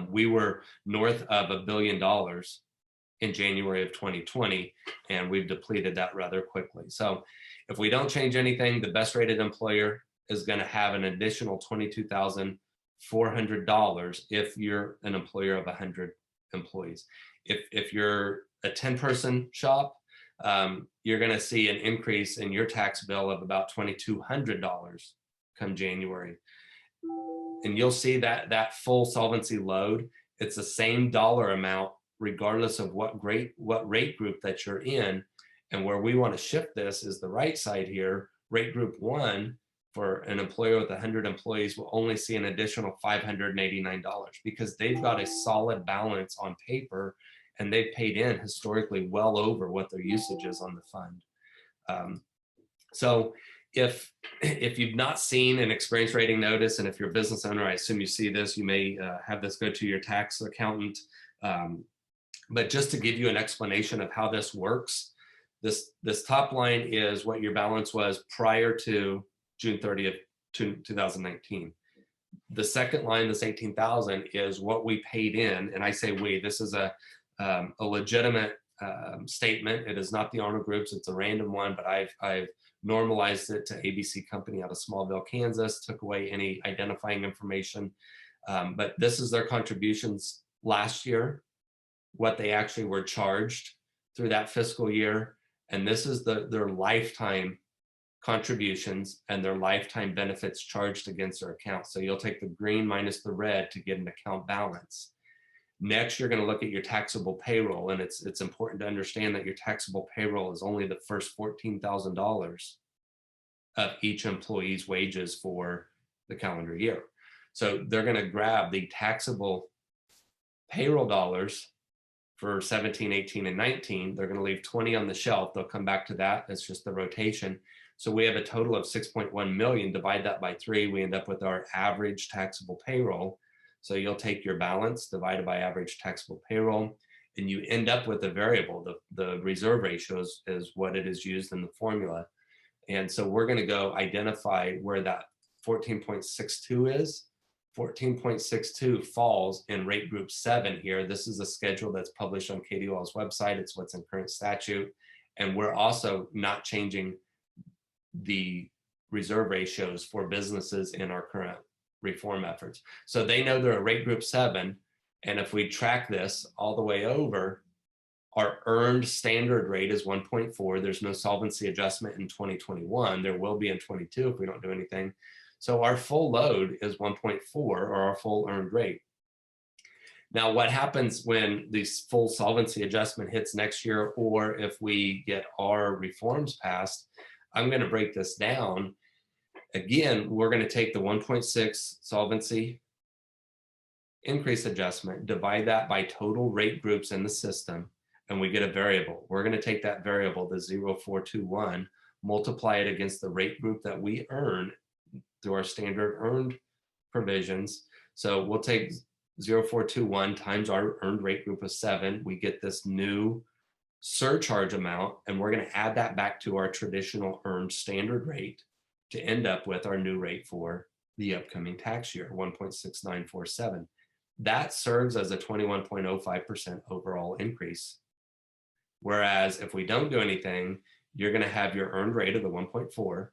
We were north of $1 billion in January of 2020, and we've depleted that rather quickly. So if we don't change anything, the best rated employer is going to have an additional $22,400 if you're an employer of 100 employees. If you're a 10-person shop, you're going to see an increase in your tax bill of about $2,200 come January. And you'll see that full solvency load, it's the same dollar amount regardless of what rate group that you're in. And where we want to shift this is the right side here. Rate group 1 for an employer with 100 employees will only see an additional $589 because they've got a solid balance on paper and they've paid in historically well over what their usage is on the fund. So if you've not seen an experience rating notice, and if you're a business owner, I assume you see this, you may have this go to your tax accountant. But just to give you an explanation of how this works, this top line is what your balance was prior to June 30th, 2019. The second line, this 18,000, is what we paid in. And I say we, this is a legitimate statement. It is not the Arnold Groups, it's a random one, but I've normalized it to ABC Company out of Smallville, Kansas, took away any identifying information. But this is their contributions last year, what they actually were charged through that fiscal year. And this is their lifetime contributions and their lifetime benefits charged against their account. So you'll take the green minus the red to get an account balance. Next, you're going to look at your taxable payroll, and it's important to understand that your taxable payroll is only the first $14,000 of each employee's wages for the calendar year. So they're going to grab the taxable payroll dollars for 17, 18, and 19. They're going to leave 20 on the shelf. They'll come back to that. It's just the rotation. So we have a total of 6.1 million. Divide that by 3. We end up with our average taxable payroll. So you'll take your balance divided by average taxable payroll, and you end up with a variable. The reserve ratio is what it is used in the formula. And so we're going to go identify where that 14.62 is. 14.62 falls in rate group 7 here. This is a schedule that's published on KDOL's website. It's what's in current statute. And we're also not changing the reserve ratios for businesses in our current reform efforts. So they know they're a rate group 7. And if we track this all the way over, our earned standard rate is 1.4. There's no solvency adjustment in 2021. There will be in 22 if we don't do anything. So our full load is 1.4, or our full earned rate. Now, what happens when the full solvency adjustment hits next year, or if we get our reforms passed? I'm going to break this down. Again, we're going to take the 1.6 solvency increase adjustment, divide that by total rate groups in the system, and we get a variable. We're going to take that variable, the 0.421, multiply it against the rate group that we earn through our standard earned provisions. So we'll take 0.421 times our earned rate group of 7. We get this new surcharge amount, and we're going to add that back to our traditional earned standard rate to end up with our new rate for the upcoming tax year, 1.6947. That serves as a 21.05% overall increase. Whereas if we don't do anything, you're going to have your earned rate of the 1.4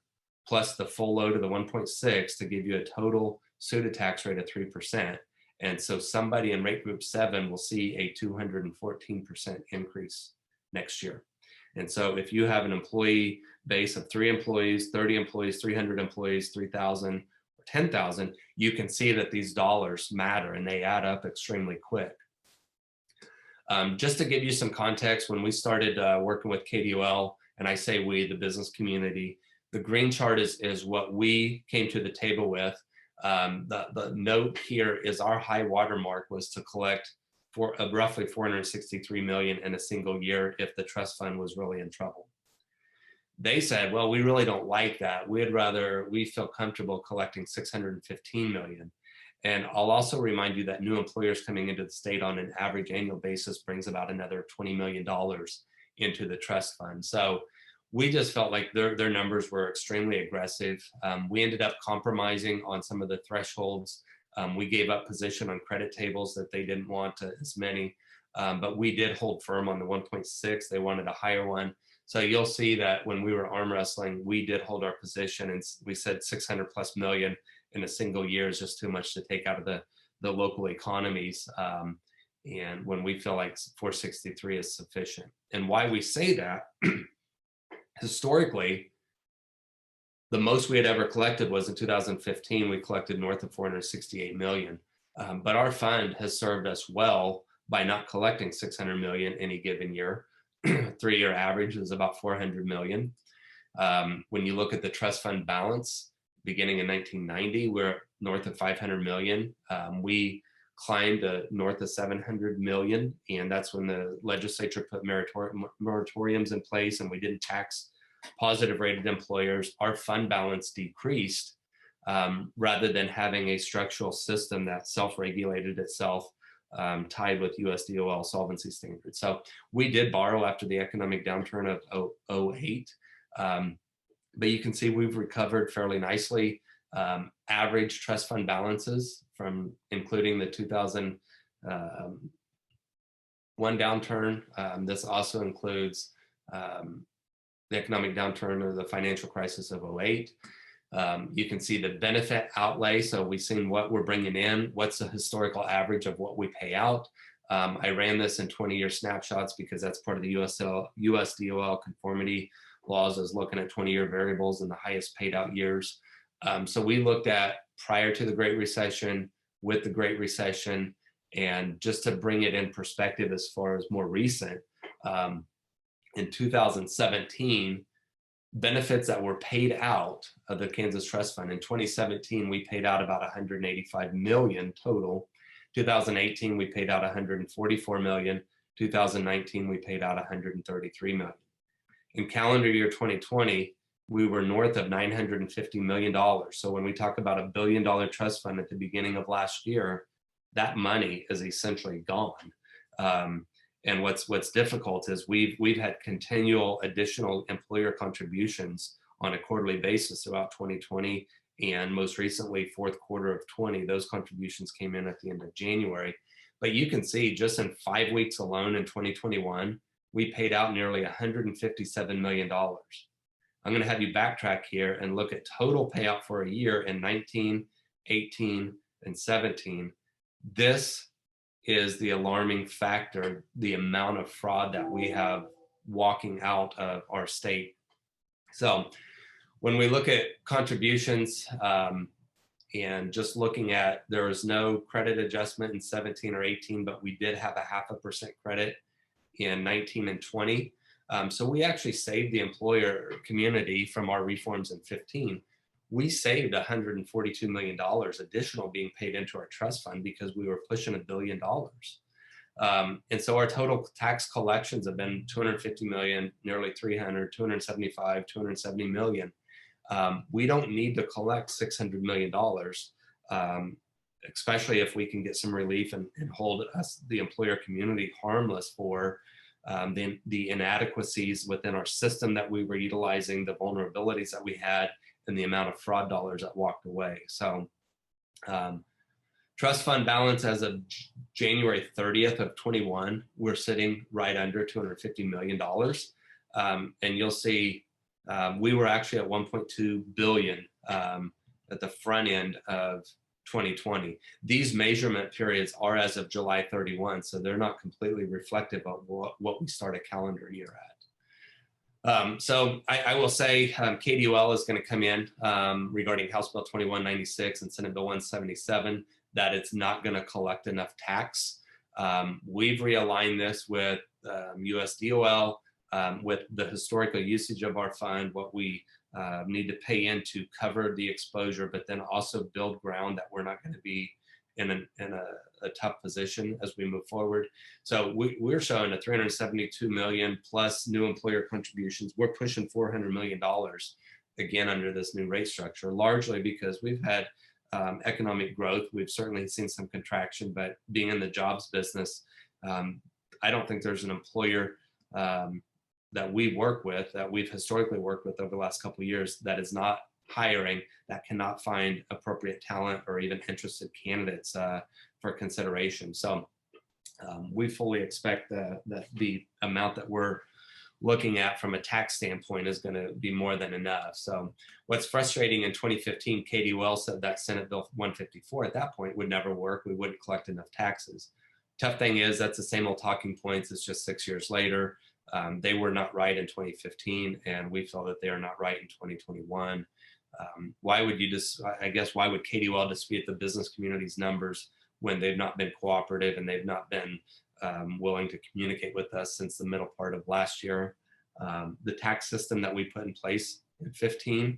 plus the full load of the 1.6 to give you a total SUTA tax rate of 3%. And so somebody in rate group 7 will see a 214% increase next year. And so if you have an employee base of 3 employees, 30 employees, 300 employees, 3,000, or 10,000, you can see that these dollars matter and they add up extremely quick. Just to give you some context, when we started working with KDOL, and I say we, the business community, the green chart is what we came to the table with. The note here is our high watermark was to collect for roughly 463 million in a single year if the trust fund was really in trouble. They said, well, we really don't like that. We feel comfortable collecting 615 million. And I'll also remind you that new employers coming into the state on an average annual basis brings about another $20 million into the trust fund. So we just felt like their numbers were extremely aggressive. We ended up compromising on some of the thresholds. We gave up position on credit tables that they didn't want as many, but we did hold firm on the 1.6. They wanted a higher one. So you'll see that when we were arm wrestling, we did hold our position, and we said 600 plus million in a single year is just too much to take out of the local economies. And when we feel like 463 is sufficient. And why we say that, historically, the most we had ever collected was in 2015. We collected north of 468 million. But our fund has served us well by not collecting 600 million any given year. 3-year average is about 400 million. When you look at the trust fund balance, beginning in 1990, we're north of 500 million. We climbed north of 700 million, and that's when the legislature put moratoriums in place and we didn't tax positive rated employers. Our fund balance decreased rather than having a structural system that self-regulated itself, tied with USDOL solvency standards. So we did borrow after the economic downturn of 08, but you can see we've recovered fairly nicely. Average trust fund balances from including the 2001 downturn. This also includes the economic downturn or the financial crisis of 08. You can see the benefit outlay. So we've seen what we're bringing in, what's the historical average of what we pay out. I ran this in 20-year snapshots because that's part of the USDOL conformity laws, is looking at 20-year variables and the highest paid out years. So we looked at prior to the Great Recession, with the Great Recession, And just to bring it in perspective as far as more recent, in 2017, benefits that were paid out of the Kansas Trust Fund. In 2017, we paid out about 185 million total. 2018, we paid out 144 million. 2019, we paid out 133 million. In calendar year 2020, we were north of $950 million. So when we talk about $1 billion trust fund at the beginning of last year, that money is essentially gone. And what's difficult is we've had continual additional employer contributions on a quarterly basis throughout 2020, and most recently fourth quarter of 20. Those contributions came in at the end of January. But you can see just in 5 weeks alone in 2021, we paid out nearly $157 million. I'm going to have you backtrack here and look at total payout for a year in 19, 18, and 17. This is the alarming factor, the amount of fraud that we have walking out of our state. So when we look at contributions and just looking at, there was no credit adjustment in 17 or 18, but we did have a 0.5% credit in 19 and 20. So we actually saved the employer community from our reforms in 15. We saved $142 million additional being paid into our trust fund because we were pushing $1 billion. And so our total tax collections have been 250 million, nearly 300, 275, 270 million. We don't need to collect $600 million, especially if we can get some relief and hold us, the employer community, harmless for the inadequacies within our system that we were utilizing, the vulnerabilities that we had, and the amount of fraud dollars that walked away. So trust fund balance as of January 30th of 21, we're sitting right under $250 million. And you'll see we were actually at 1.2 billion at the front end of 2020. These measurement periods are as of July 31, so they're not completely reflective of what we start a calendar year at. So I will say KDOL is going to come in regarding House Bill 2196 and Senate Bill 177, that it's not going to collect enough tax. We've realigned this with USDOL, with the historical usage of our fund, what we need to pay in to cover the exposure, but then also build ground that we're not going to be in a tough position as we move forward. So we're showing a 372 million plus new employer contributions. We're pushing $400 million again under this new rate structure, largely because we've had economic growth. We've certainly seen some contraction, but being in the jobs business, I don't think there's an employer that we work with, that we've historically worked with over the last couple of years, that is not hiring, that cannot find appropriate talent or even interested candidates for consideration. So we fully expect that the amount that we're looking at from a tax standpoint is going to be more than enough. So what's frustrating, in 2015, KDOL said that Senate Bill 154 at that point would never work. We wouldn't collect enough taxes. Tough thing is, that's the same old talking points. It's just 6 years later. They were not right in 2015, and we feel that they are not right in 2021. Why would why would KDOL dispute the business community's numbers when they've not been cooperative and they've not been willing to communicate with us since the middle part of last year? The tax system that we put in place in 15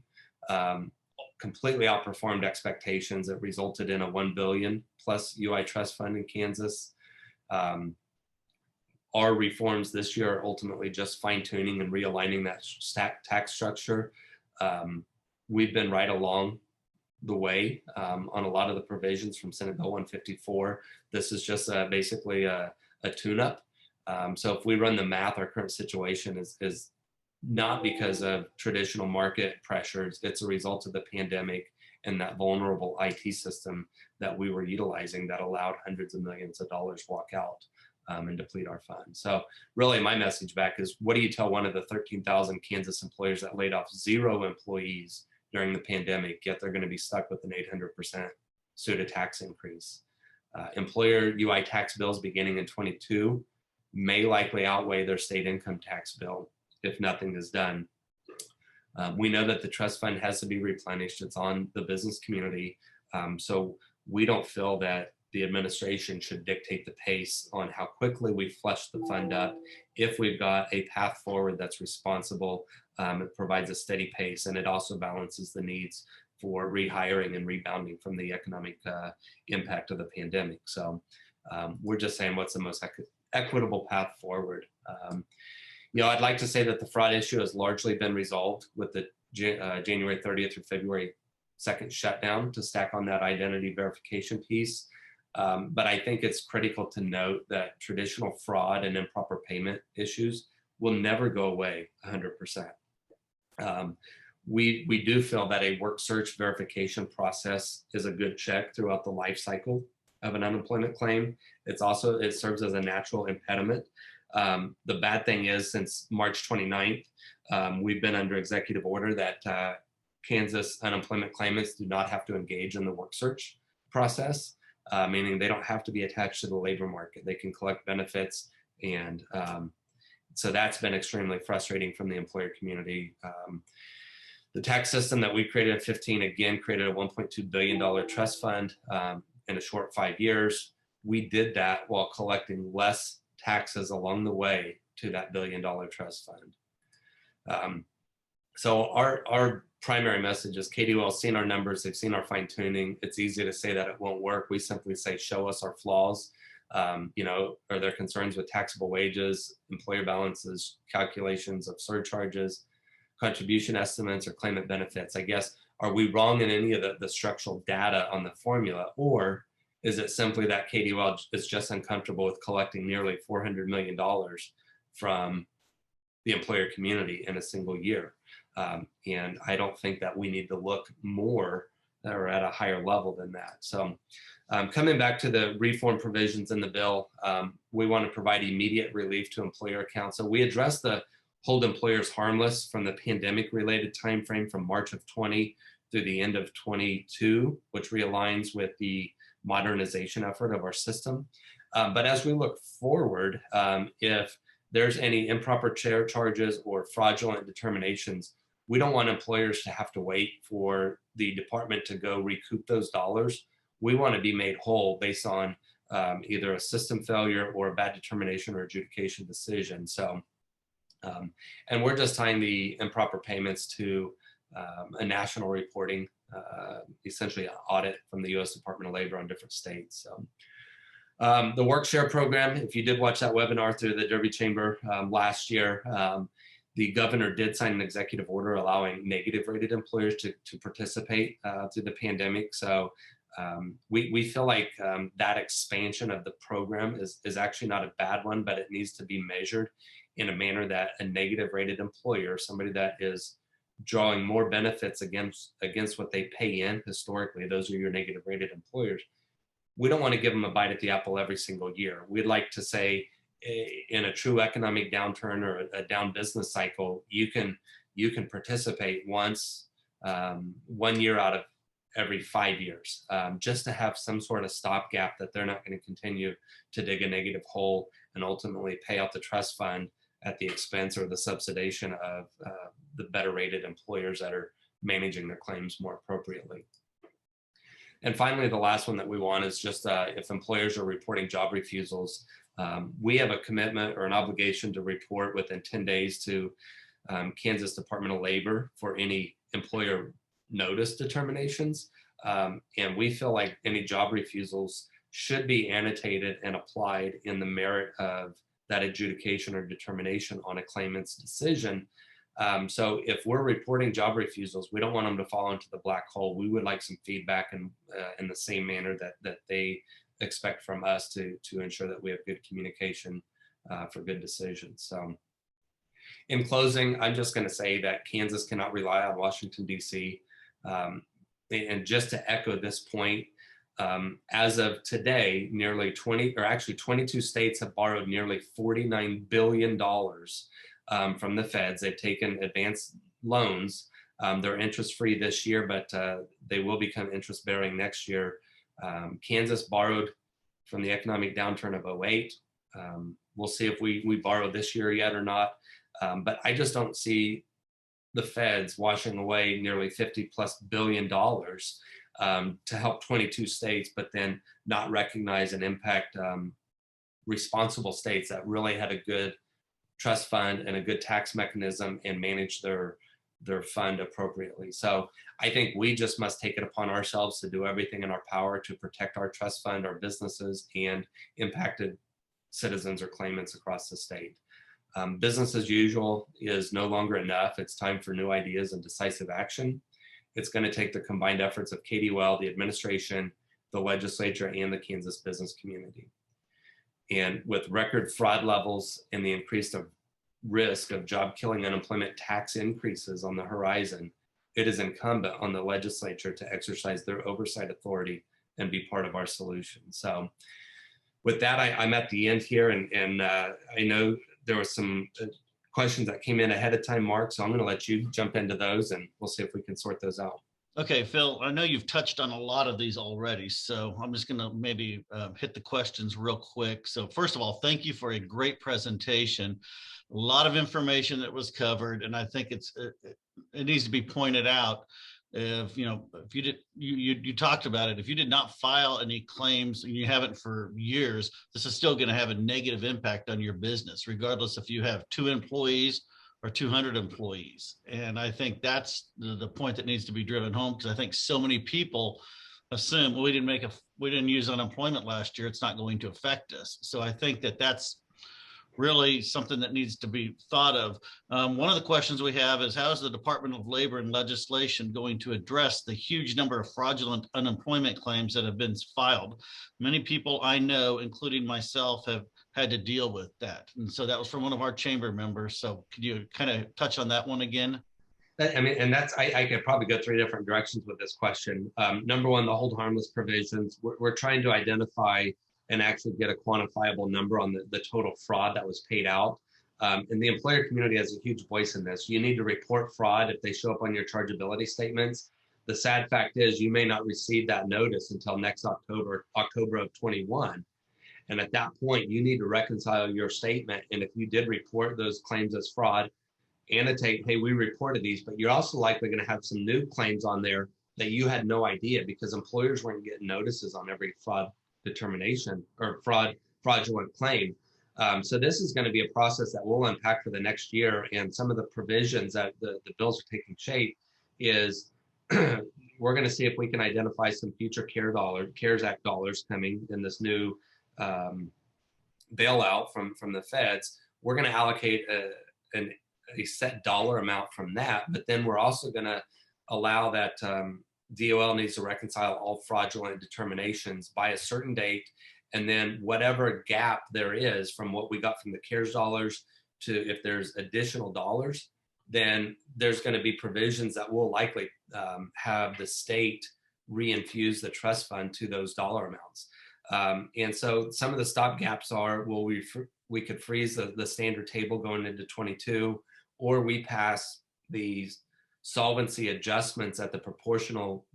completely outperformed expectations. It resulted in a $1 billion plus UI trust fund in Kansas. Our reforms this year are ultimately just fine-tuning and realigning that tax structure. We've been right along the way on a lot of the provisions from Senate Bill 154. This is just basically a tune-up. So if we run the math, our current situation is not because of traditional market pressures. It's a result of the pandemic and that vulnerable IT system that we were utilizing that allowed hundreds of millions of dollars walk out and deplete our fund. So really my message back is, what do you tell one of the 13,000 Kansas employers that laid off 0 employees during the pandemic, yet they're going to be stuck with an 800% SUTA tax increase? Employer UI tax bills beginning in 22 may likely outweigh their state income tax bill if nothing is done. We know that the trust fund has to be replenished. It's on the business community. So we don't feel that the administration should dictate the pace on how quickly we flush the fund up. If we've got a path forward that's responsible, it provides a steady pace, and it also balances the needs for rehiring and rebounding from the economic impact of the pandemic. So we're just saying what's the most equitable path forward. I'd like to say that the fraud issue has largely been resolved with the January 30th through February 2nd shutdown to stack on that identity verification piece. But I think it's critical to note that traditional fraud and improper payment issues will never go away 100%. We do feel that a work search verification process is a good check throughout the life cycle of an unemployment claim. It serves as a natural impediment. The bad thing is, since March 29th, we've been under executive order that Kansas unemployment claimants do not have to engage in the work search process, meaning they don't have to be attached to the labor market. They can collect benefits, and so that's been extremely frustrating from the employer community. The tax system that we created in 15, again, created a $1.2 billion trust fund in a short 5 years. We did that while collecting less taxes along the way to that $1 billion trust fund. So our primary message is KDOL's seen our numbers, they've seen our fine tuning. It's easy to say that it won't work. We simply say, show us our flaws. Are there concerns with taxable wages, employer balances, calculations of surcharges, contribution estimates, or claimant benefits? I guess, are we wrong in any of the structural data on the formula, or is it simply that KDOL is just uncomfortable with collecting nearly $400 million from the employer community in a single year? And I don't think that we need to look more or at a higher level than that. So coming back to the reform provisions in the bill, we want to provide immediate relief to employer accounts. So we address the hold employers harmless from the pandemic related timeframe from March of 20 through the end of 22, which realigns with the modernization effort of our system. But as we look forward, if there's any improper charges or fraudulent determinations, we don't want employers to have to wait for the department to go recoup those dollars. We want to be made whole based on either a system failure or a bad determination or adjudication decision. So, and we're just tying the improper payments to a national reporting, essentially an audit from the U.S. Department of Labor on different states. So, the work share program, if you did watch that webinar through the Derby Chamber last year, the governor did sign an executive order allowing negative rated employers to participate through the pandemic. So we feel like that expansion of the program is actually not a bad one, but it needs to be measured in a manner that a negative rated employer, somebody that is drawing more benefits against what they pay in historically, those are your negative rated employers. We don't want to give them a bite at the apple every single year. We'd like to say in a true economic downturn or a down business cycle, you can participate once, 1 year out of every 5 years, just to have some sort of stopgap that they're not going to continue to dig a negative hole and ultimately pay out the trust fund at the expense or the subsidization of the better rated employers that are managing their claims more appropriately. And finally, the last one that we want is just if employers are reporting job refusals, we have a commitment or an obligation to report within 10 days to Kansas Department of Labor for any employer notice determinations. And we feel like any job refusals should be annotated and applied in the merit of that adjudication or determination on a claimant's decision. So if we're reporting job refusals, we don't want them to fall into the black hole. We would like some feedback in the same manner that they expect from us to ensure that we have good communication for good decisions. So in closing, I'm just going to say that Kansas cannot rely on Washington, D.C. And just to echo this point, as of today, nearly 22 states have borrowed nearly $49 billion from the feds. They've taken advanced loans. They're interest-free this year, but they will become interest-bearing next year. Kansas borrowed from the economic downturn of 2008. We'll see if we borrow this year yet or not. But I just don't see the feds washing away nearly $50+ billion to help 22 states, but then not recognize and impact responsible states that really had a good trust fund and a good tax mechanism and manage their fund appropriately. So I think we just must take it upon ourselves to do everything in our power to protect our trust fund, our businesses, and impacted citizens or claimants across the state. Business as usual is no longer enough. It's time for new ideas and decisive action. It's going to take the combined efforts of KDWell, the administration, the legislature, and the Kansas business community. And with record fraud levels and the increased risk of job-killing unemployment tax increases on the horizon, it is incumbent on the legislature to exercise their oversight authority and be part of our solution. So with that, I'm at the end here, and I know there were some questions that came in ahead of time, Mark, so I'm going to let you jump into those, and we'll see if we can sort those out. Okay, Phil, I know you've touched on a lot of these already, so I'm just going to maybe hit the questions real quick. So first of all, thank you for a great presentation. A lot of information that was covered, and I think it needs to be pointed out. If you did, you talked about it. If you did not file any claims and you haven't for years, this is still going to have a negative impact on your business, regardless if you have 2 employees or 200 employees. And I think that's the point that needs to be driven home, because I think so many people assume, well, we didn't use unemployment last year, it's not going to affect us. So I think that's really something that needs to be thought of. One of the questions we have is, how is the Department of Labor and Legislation going to address the huge number of fraudulent unemployment claims that have been filed? Many people I know, including myself, have had to deal with that. And so that was from one of our chamber members. So could you kind of touch on that one again? I mean, and that's, I could probably go 3 different directions with this question. Number one, the hold harmless provisions. We're trying to identify and actually get a quantifiable number on the total fraud that was paid out. And the employer community has a huge voice in this. You need to report fraud if they show up on your chargeability statements. The sad fact is you may not receive that notice until next October of 21. And at that point, you need to reconcile your statement. And if you did report those claims as fraud, annotate, hey, we reported these, but you're also likely going to have some new claims on there that you had no idea, because employers weren't getting notices on every fraud determination or fraudulent claim. So this is going to be a process that will impact for the next year. And some of the provisions that the bills are taking shape is we're going to see if we can identify some future CARES Act dollars coming in this new bailout from the feds. We're going to allocate a set dollar amount from that, but then we're also going to allow that DOL needs to reconcile all fraudulent determinations by a certain date, and then whatever gap there is from what we got from the CARES dollars to if there's additional dollars, then there's going to be provisions that will likely have the state reinfuse the trust fund to those dollar amounts. And so some of the stop gaps are, well, we could freeze the standard table going into 22, or we pass these solvency adjustments at the proportional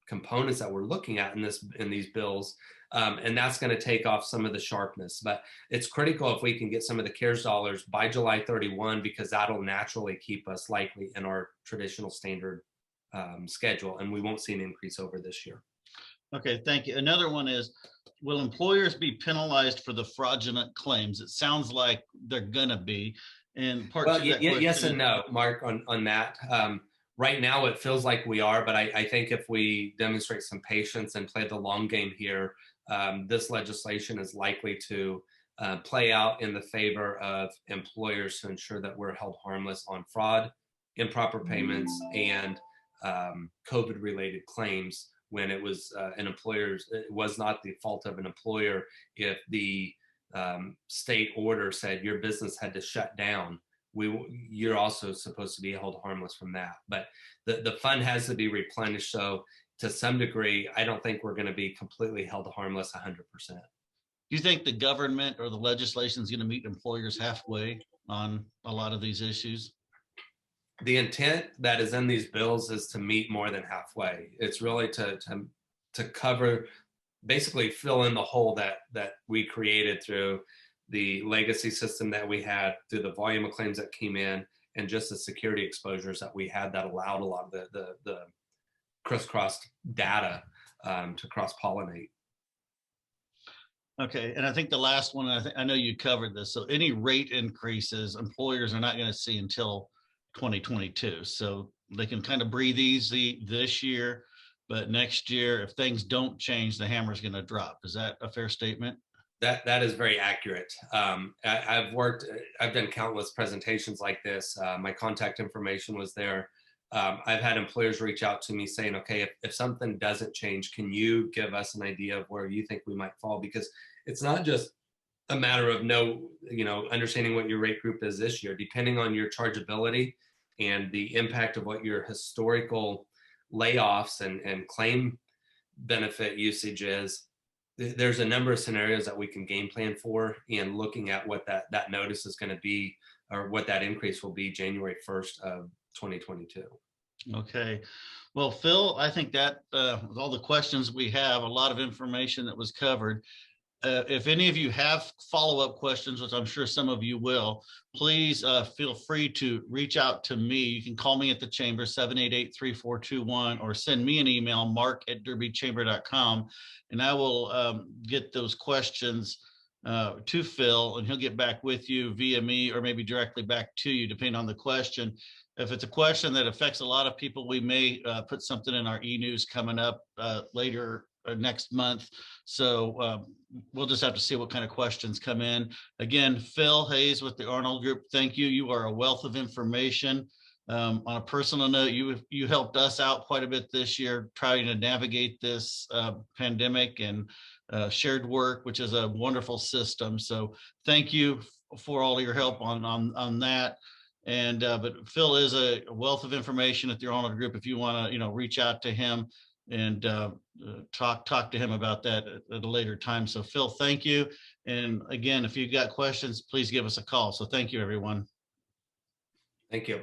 components that we're looking at in these bills. And that's going to take off some of the sharpness. But it's critical if we can get some of the CARES dollars by July 31, because that'll naturally keep us likely in our traditional standard schedule, and we won't see an increase over this year. Okay, thank you. Another one is, will employers be penalized for the fraudulent claims? It sounds like they're gonna be. And part well, two of that yes question and no, Mark, on that. Right now, it feels like we are, but I think if we demonstrate some patience and play the long game here, this legislation is likely to play out in the favor of employers to ensure that we're held harmless on fraud, improper payments, and COVID-related claims when it was it was not the fault of an employer if the state order said your business had to shut down. You're also supposed to be held harmless from that. But the fund has to be replenished. So to some degree, I don't think we're going to be completely held harmless 100%. Do you think the government or the legislation is going to meet employers halfway on a lot of these issues? The intent that is in these bills is to meet more than halfway. It's really to cover, basically fill in the hole that we created through the legacy system that we had, through the volume of claims that came in, and just the security exposures that we had that allowed a lot of the crisscross data to cross-pollinate. Okay, and I think the last one, I know you covered this. So any rate increases, employers are not going to see until 2022. So they can kind of breathe easy this year, but next year, if things don't change, the hammer's going to drop. Is that a fair statement? That is very accurate. I've done countless presentations like this. My contact information was there. I've had employers reach out to me saying, okay, if something doesn't change, can you give us an idea of where you think we might fall? Because it's not just a matter of understanding what your rate group is this year, depending on your chargeability and the impact of what your historical layoffs and claim benefit usage is. There's a number of scenarios that we can game plan for, and looking at what that notice is going to be, or what that increase will be January 1st of 2022. Okay. Well, Phil, I think that with all the questions we have, a lot of information that was covered. If any of you have follow-up questions, which I'm sure some of you will, please feel free to reach out to me. You can call me at the chamber, 788-3421, or send me an email, mark@derbychamber.com, and I will get those questions to Phil, and he'll get back with you via me or maybe directly back to you, depending on the question. If it's a question that affects a lot of people, we may put something in our e-news coming up later next month. So we'll just have to see what kind of questions come in. Again, Phil Hayes with the Arnold Group, thank you. You are a wealth of information. On a personal note, you helped us out quite a bit this year trying to navigate this pandemic and shared work, which is a wonderful system. So thank you for all your help on that. And but Phil is a wealth of information at the Arnold Group. If you want to reach out to him and talk to him about that at a later time. So Phil, thank you. And again, if you've got questions, please give us a call. So thank you, everyone. Thank you.